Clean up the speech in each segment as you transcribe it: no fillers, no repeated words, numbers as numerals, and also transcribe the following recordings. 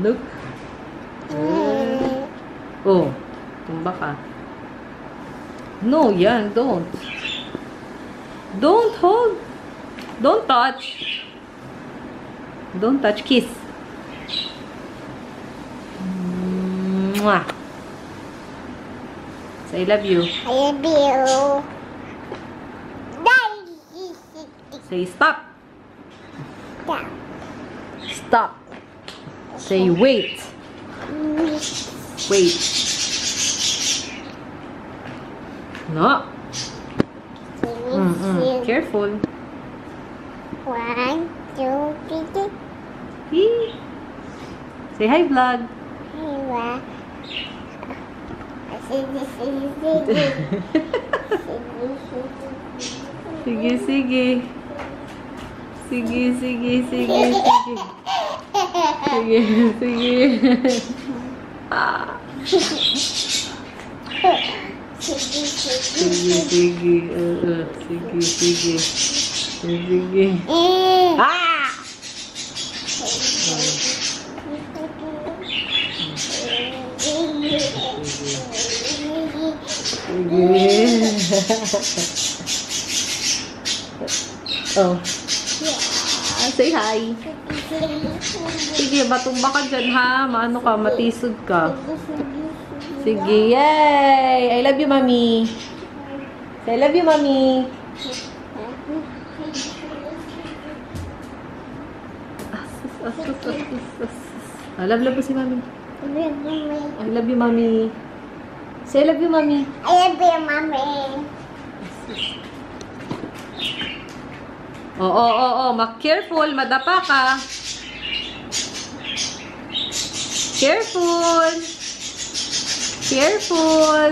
Look. Oh, tumba ka. No, yan, don't. Don't hold. Don't touch. Don't touch. Kiss. Mwah. Say, I love you. I love you. Say, stop. Stop. Stop. Say, wait. Wait. No. Careful. 1, 2, 3. Hey. Say hi, vlog. Sige, sige. Sige, sige, sige, sige. Sige, sige. Sige, sige. Sige, sige. Sige. Ah! Oh. Say hi. Sige, matumba ka dyan ha. Maano ka, matisod ka. Sige, yay! I love you, Mami. Say, I love you, Mami. I love mo si Mami. I love you, Mami. Say, I love you, Mami. I love you, Mami. Oo. Careful, madapa ka. Careful. Careful.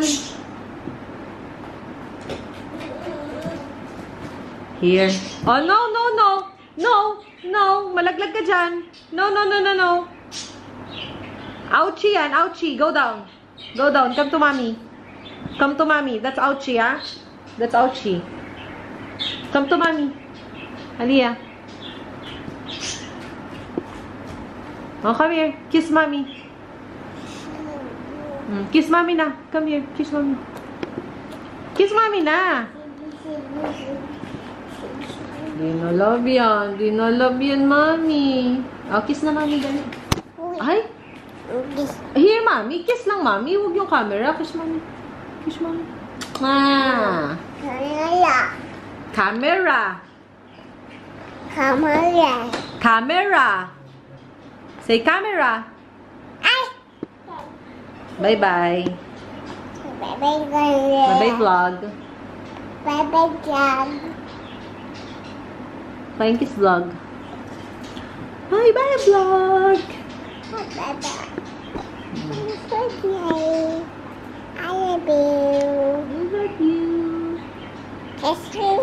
Here. Oh, no. No. Malaglag ka dyan. No. Ouchie yan. Ouchie. Go down. Come to Mommy. Come to Mommy. That's ouchie, ah. That's ouchie. Come to Mommy. Aliyah. Oh, come here. Kiss Mommy. Kiss Mommy na. Come here. Kiss Mommy. Kiss Mommy na. Di na love yan, Mommy. Oh, kiss na Mommy. Dali. Ay. Here, Mommy. Kiss lang, Mommy. Huwag yung camera. Kiss Mommy. Kiss Mommy. Ah. Camera. Camera. Say camera. Ay. Bye-bye. Bye-bye, Bye-bye, vlog. Bye-bye, vlog. Flying Kiss vlog. Bye-bye, vlog. Bye-bye. I love you. I love you. Kiss me.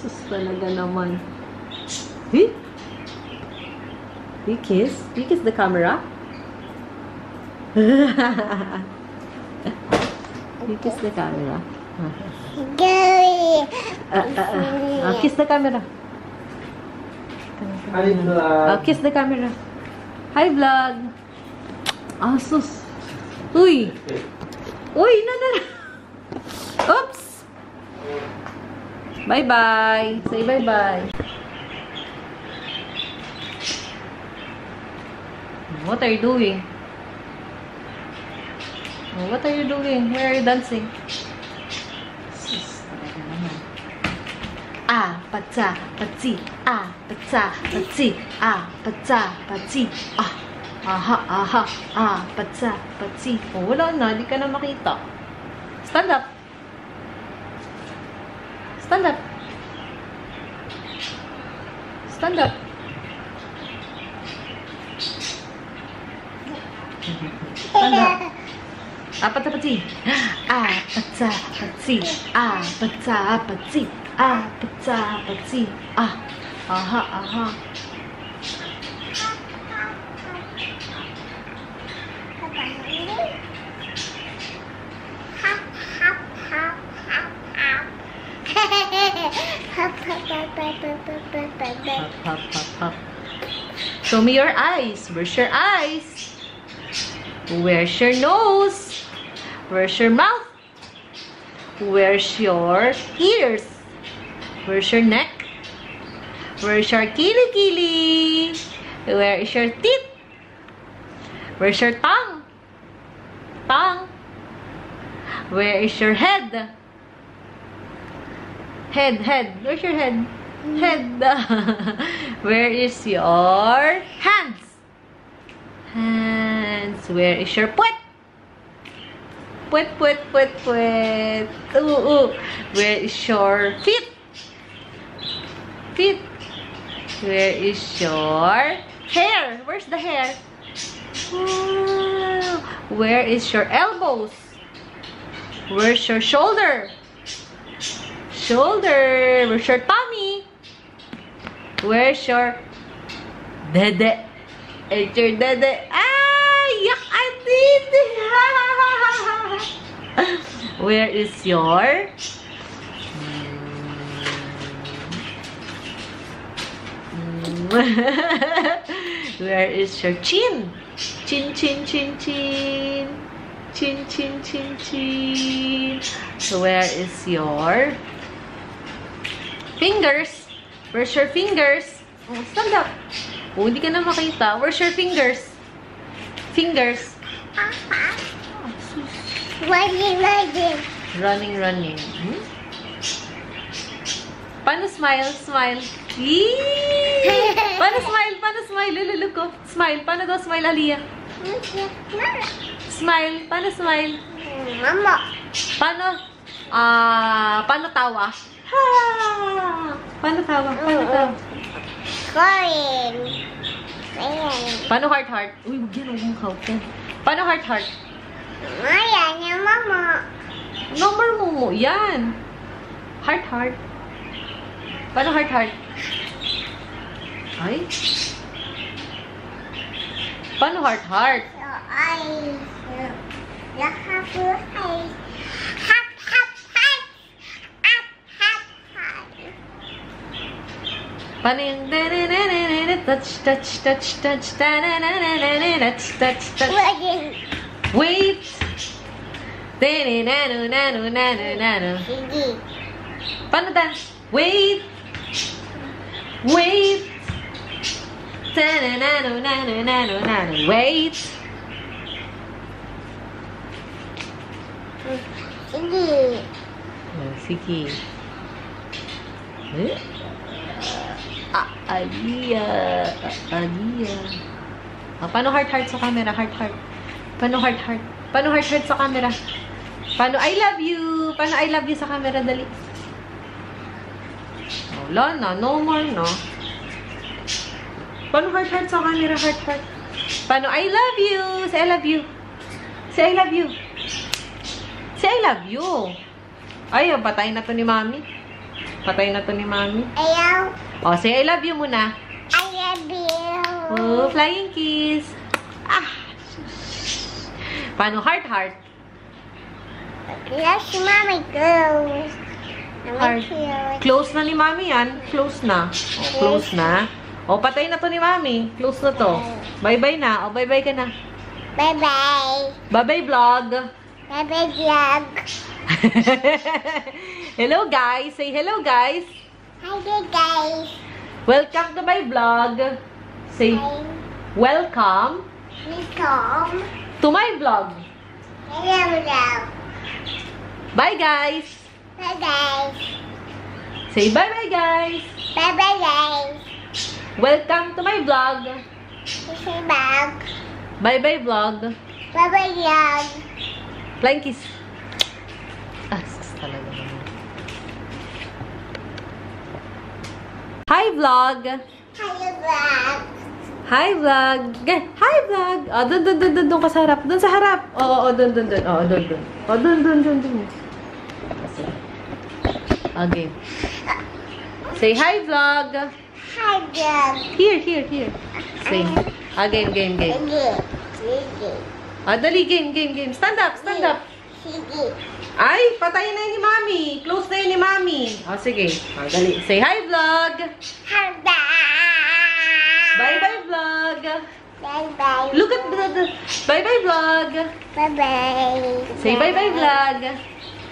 Sus talaga naman. Hey? You kiss? You kiss the camera? You kiss the camera. Kiss the camera. Hi, vlog. Kiss the camera. Hi, vlog. Sus. Uy, na. Oops. Bye-bye. Say bye-bye. What are you doing? What are you doing? Where are you dancing? Patsa, patsi. Patsa, patsi. Patsa, patsi. Aha. Patsa, patsi. Oh, wala na. Di ka na makita. Stand up. Stand up. Stand up. Stand up. Patsa, patsi. Patsa, patsi. Patsa, patsi. Patsa, patsi. Aha. Bebe. Hop, hop, hop, hop. Show me your eyes. Where's your eyes? Where's your nose? Where's your mouth? Where's your ears? Where's your neck? Where's your kili-kili? Where is your teeth? Where's your tongue? Tongue. Where is your head? Head, head. Where's your head? Head. Where is your hands? Hands. Where is your puwet? Puwet, puwet, puwet, puwet. Ooh. Where is your feet? Feet. Where is your hair? Where's the hair? Wow. Where is your elbows? Where's your shoulder? Shoulder. Where's your tummy? Where's your dede? It's your dede. Ah! Yuck! I did! Where is your where is your chin? Chin, chin, chin, chin. Chin, chin, chin, chin. So where is your fingers? Where's your fingers? Oh, stand up. Oh, hindi ka na makita. Where's your fingers? Fingers. Running, running. Running, running. Hmm? Paano smile? Smile. Yee! Paano smile? Paano smile? Lululog ko. Smile. Paano daw smile, Aliyah? Smile. Paano smile? Mama. Paano? Paano tawa? Ha! Paano tawa? Paano tawa? Crying. Ayan. Paano heart heart? Uy, wag yan. Huwag mong hawak yan. Paano heart heart? Ayan yung mama. Number mo. Yan. Heart heart. Paano heart heart? Ay. Paano heart heart? So, eyes. You have your eyes. Hop, hop, hop. Hop, hop, hop. Paano yung touch, touch, touch, touch, touch, touch, touch. Running. Wait! Nanu, nanu, nanu, nanu. Sige. Paano dance? Wait! Wait! Nanu, nanu, nanu, nanu. Wait! Sige. Sige. Aliyah. Aliyah. Paano heart-heart sa camera? Heart-heart. Paano heart-heart? Paano heart-heart sa camera? Paano I love you? Paano I love you sa camera? Dali. Wala na. No more, no? Paano heart-heart sa camera? Heart-heart. Paano I love you? Say I love you. Say I love you. Say I love you. Ay, patay na to ni Mami. Patay na to ni Mami. Ayaw. Oh, say I love you muna. I love you. Oh, flying kiss. Ah. Paano heart-heart? Yes, mommy, close. Heart. Close na ni Mami yan. Close na. Oh, close na. Oh, patay na to ni Mami. Close na to. Bye-bye na. Oh, bye-bye ka na. Bye-bye. Bye-bye vlog. Bye-bye, vlog. Hello guys. Say hello guys. Hi there, guys. Welcome to my vlog. Say welcome Welcome. to my vlog. Hello, vlog. Bye guys. Bye, guys. Say bye-bye guys. Bye-bye, guys. Welcome to my vlog. This is vlog. Bye-bye vlog. Bye-bye, vlog. Flying kiss. Ah, sus talaga naman. Hi vlog. Hello, vlog. Hi vlog. Hi vlog. Oh, dun ka sa harap. Dun sa harap. Oo, dun. Oo, dun. Oh, dun. Okay. Say hi vlog. Hi, vlog. Here. Say. Game. Sige. Dali, game. Stand up. Sige. Ay, patay na yun ni Mami. Close na yun ni Mami. Sige. Dali. Say hi vlog. Hi, vlog. Bye-bye. Look at the bye-bye vlog. Bye-bye. Say bye-bye vlog.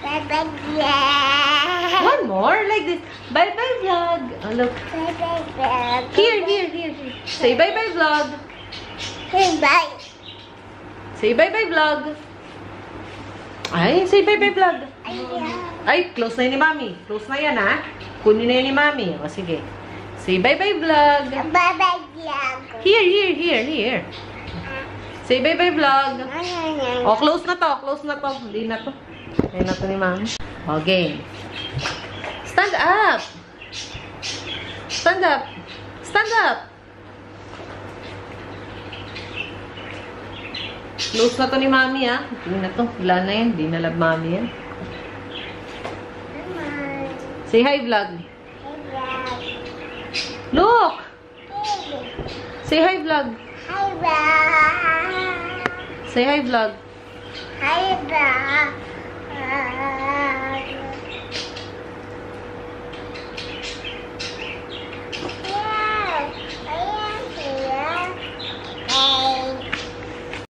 Bye-bye vlog. One more, like this. Bye-bye vlog. Oh, look. Bye-bye vlog. Here. Say bye-bye vlog. Bye. Say bye-bye vlog. Ay, say bye-bye vlog. Ayan. Ay, close na yun ni Mami. Close na yan, ha? Kunin na yun ni Mami. O, sige. Say bye-bye vlog. Bye-bye vlog. Here. Say bye-bye vlog. Ayan. O, close na to. Hindi na to. Ayun na to ni Mami. Okay. Stand up. Stand up. Close na to ni Mami, ha? Hindi na to. Wala na yan. Hindi na love Mami yan. Say hi, vlog. Look! Say hi, vlog. Hi, vlog. Say hi, vlog. Hi, vlog.